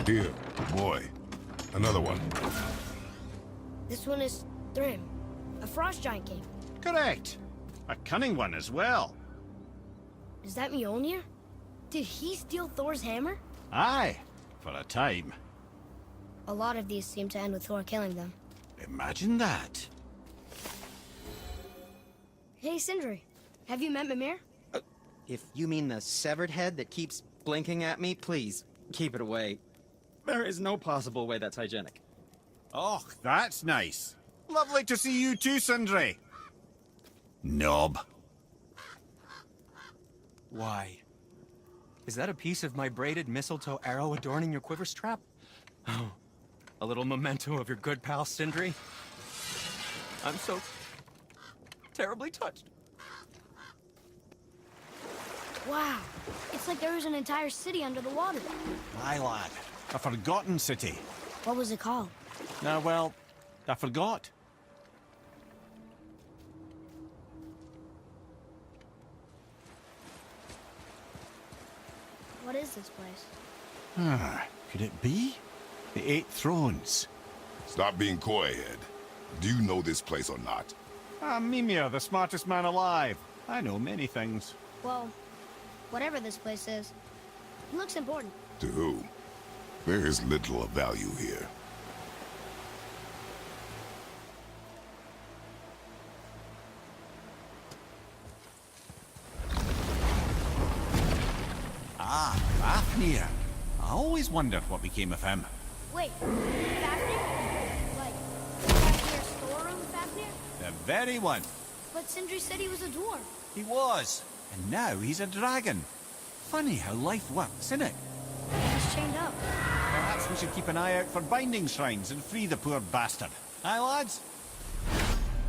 Here, boy. Another one. This one is Thrym, a frost giant king. Correct. A cunning one as well. Is that Mjolnir? Did he steal Thor's hammer? Aye, for a time. A lot of these seem to end with Thor killing them. Imagine that. Hey, Sindri. Have you met Mimir? If you mean the severed head that keeps blinking at me, please, keep it away. There is no possible way that's hygienic. Oh, that's nice. Lovely to see you too, Sindri. Knob. Why? Is that a piece of my braided mistletoe arrow adorning your quiver strap? Oh, a little memento of your good pal Sindri? I'm so terribly touched. Wow. It's like there was an entire city under the water. Aye, lad. A forgotten city. What was it called? Well, I forgot. What is this place? Could it be? The Eight Thrones. Stop being coy, Ed. Do you know this place or not? Mimir, the smartest man alive. I know many things. Well, whatever this place is, it looks important. To who? There is little of value here. Ah, Fafnir. I always wondered what became of him. Wait, Fafnir? Like, Fafnir's storeroom Fafnir? The very one. But Sindri said he was a dwarf. He was. And now he's a dragon. Funny how life works, isn't it? He's chained up. Perhaps we should keep an eye out for binding shrines and free the poor bastard. Aye, lads?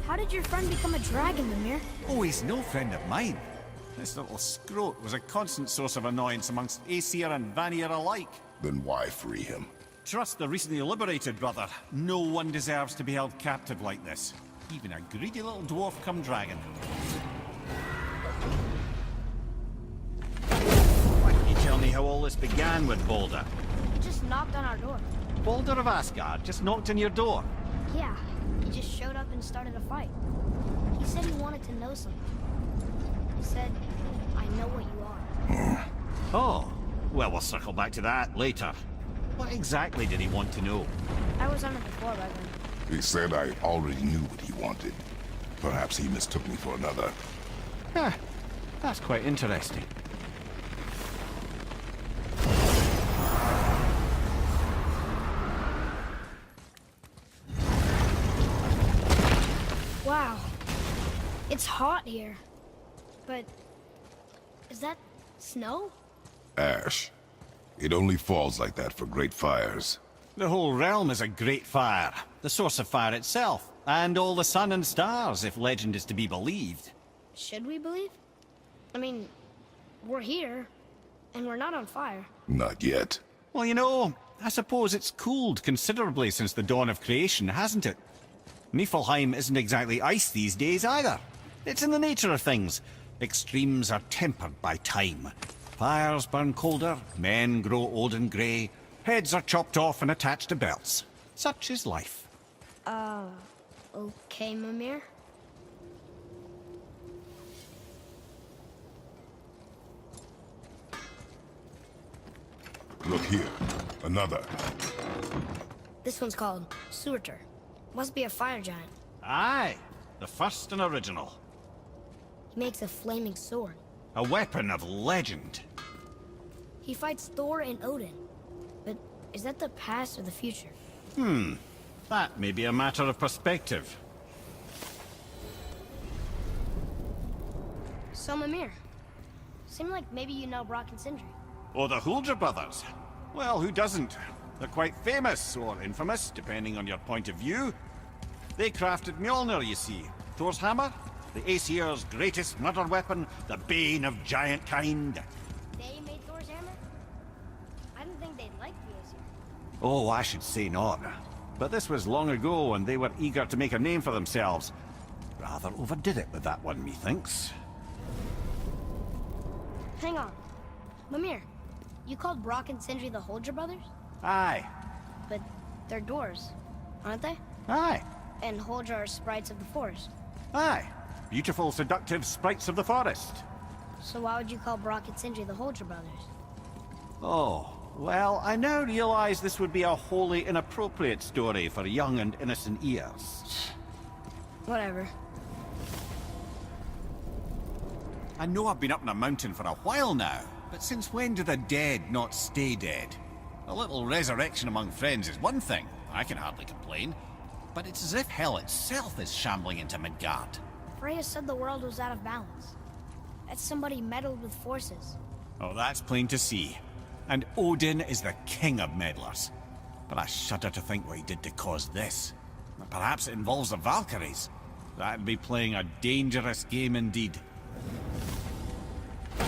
How did your friend become a dragon, Mimir? Oh, he's no friend of mine. This little scrote was a constant source of annoyance amongst Aesir and Vanir alike. Then why free him? Trust the recently liberated, brother. No one deserves to be held captive like this. Even a greedy little dwarf come dragon. Why don't you tell me how all this began with Balder? He just knocked on our door. Balder of Asgard just knocked on your door. Yeah, he just showed up and started a fight. He said he wanted to know something. He said, I know what you are. Oh, well, we'll circle back to that later. What exactly did he want to know? I was on it before by then. He said I already knew what he wanted. Perhaps he mistook me for another. Huh, that's quite interesting. Wow. It's hot here. But is that snow? Ash. It only falls like that for great fires. The whole realm is a great fire, the source of fire itself, and all the sun and stars, if legend is to be believed. Should we believe? I mean, we're here, and we're not on fire. Not yet. Well, you know, I suppose it's cooled considerably since the dawn of creation, hasn't it? Niflheim isn't exactly ice these days either. It's in the nature of things. Extremes are tempered by time. Fires burn colder, men grow old and grey, heads are chopped off and attached to belts. Such is life. Okay, Mimir? Look here. Another. This one's called Surtur. Must be a fire giant. Aye, the first and original. He makes a flaming sword. A weapon of legend. He fights Thor and Odin. But is that the past or the future? That may be a matter of perspective. So, Mimir, seemed like maybe you know Brock and Sindri. Oh, the Huldra brothers. Well, who doesn't? They're quite famous, or infamous, depending on your point of view. They crafted Mjolnir, you see. Thor's hammer, the Aesir's greatest murder weapon, the bane of giant kind. They made Thor's hammer? I didn't think they'd like the Aesir. Oh, I should say not. But this was long ago, and they were eager to make a name for themselves. Rather overdid it with that one, methinks. Hang on. Mimir, you called Brock and Sindri the Huldra brothers? Aye. But they're doors, aren't they? Aye. And Holdra are sprites of the forest. Aye. Beautiful, seductive sprites of the forest. So why would you call Brock and Sindri the Holdra brothers? Oh, well, I now realize this would be a wholly inappropriate story for young and innocent ears. Whatever. I know I've been up in a mountain for a while now, but since when do the dead not stay dead? A little resurrection among friends is one thing, I can hardly complain. But it's as if hell itself is shambling into Midgard. Freya said the world was out of balance. That's somebody meddled with forces. Oh, that's plain to see. And Odin is the king of meddlers. But I shudder to think what he did to cause this. Perhaps it involves the Valkyries. That'd be playing a dangerous game indeed. Those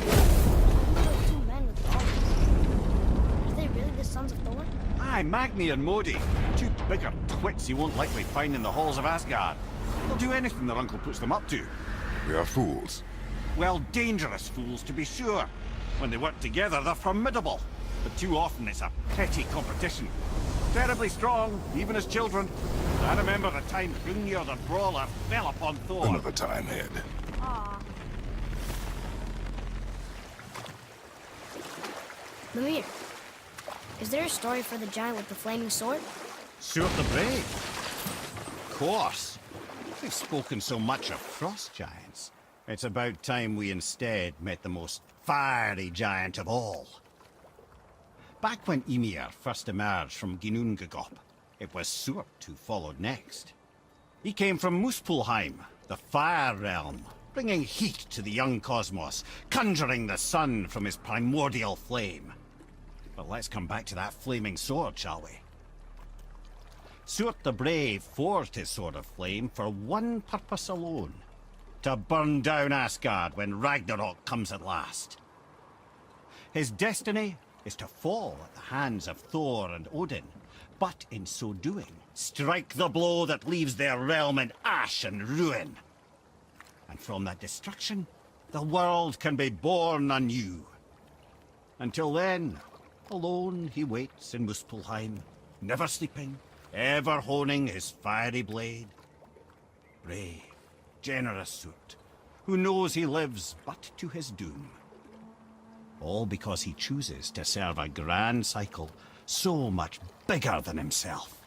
two men with baldness. Are they really the sons of Thor? Aye, Magni and Modi. Two bigger twits you won't likely find in the halls of Asgard. They'll do anything their uncle puts them up to. We are fools. Well, dangerous fools, to be sure. When they work together, they're formidable. But too often it's a petty competition. Terribly strong, even as children. I remember the time Hrungnir the Brawler fell upon Thor. Another time, Head. Aw. Mimir, is there a story for the giant with the flaming sword? Stuart the Brave. Of course. We've spoken so much of frost giants. It's about time we instead met the most fiery giant of all. Back when Ymir first emerged from Ginnungagop, it was Stuart who followed next. He came from Muspelheim, the fire realm, bringing heat to the young cosmos, conjuring the sun from his primordial flame. But let's come back to that flaming sword, shall we? Stuart the Brave forged his sword of flame for one purpose alone. To burn down Asgard when Ragnarok comes at last. His destiny is to fall at the hands of Thor and Odin, but in so doing, strike the blow that leaves their realm in ash and ruin. And from that destruction, the world can be born anew. Until then, alone he waits in Muspelheim, never sleeping, ever honing his fiery blade. Brave, generous Stuart, who knows he lives but to his doom. All because he chooses to serve a grand cycle so much bigger than himself.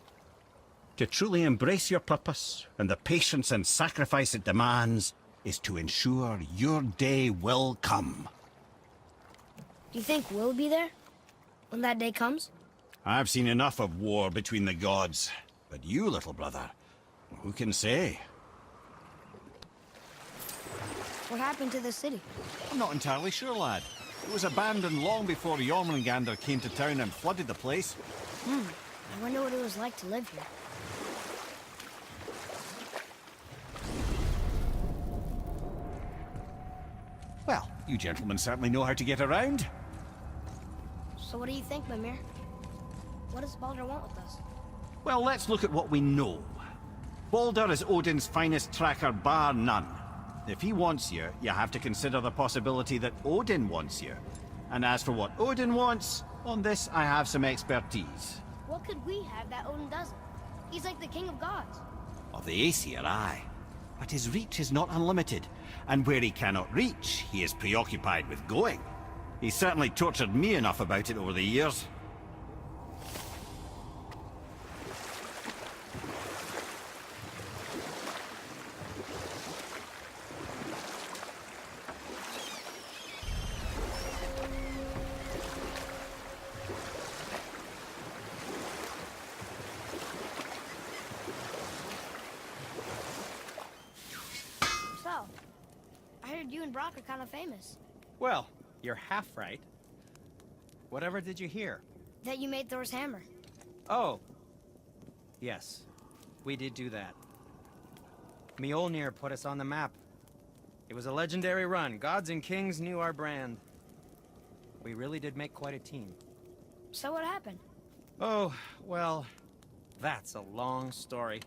To truly embrace your purpose and the patience and sacrifice it demands is to ensure your day will come. Do you think we'll be there when that day comes? I've seen enough of war between the gods, but you, little brother, who can say? What happened to the city? I'm not entirely sure, lad. It was abandoned long before Jormungandr came to town and flooded the place. I wonder what it was like to live here. Well, you gentlemen certainly know how to get around. So what do you think, Mimir? What does Baldur want with us? Well, let's look at what we know. Baldur is Odin's finest tracker bar none. If he wants you, you have to consider the possibility that Odin wants you. And as for what Odin wants, on this I have some expertise. What could we have that Odin doesn't? He's like the king of gods. Of the Aesir, aye. But his reach is not unlimited, and where he cannot reach, he is preoccupied with going. He's certainly tortured me enough about it over the years. So, I heard you and Brock are kind of famous. Well, you're half right. Whatever did you hear? That you made Thor's hammer. Oh. Yes, we did do that. Mjolnir put us on the map. It was a legendary run. Gods and kings knew our brand. We really did make quite a team. So what happened? Oh, well, that's a long story.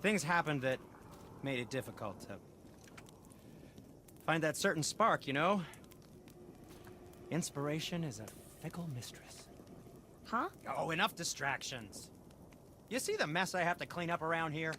Things happened that made it difficult to find that certain spark, you know? Inspiration is a fickle mistress. Huh? Oh, enough distractions. You see the mess I have to clean up around here?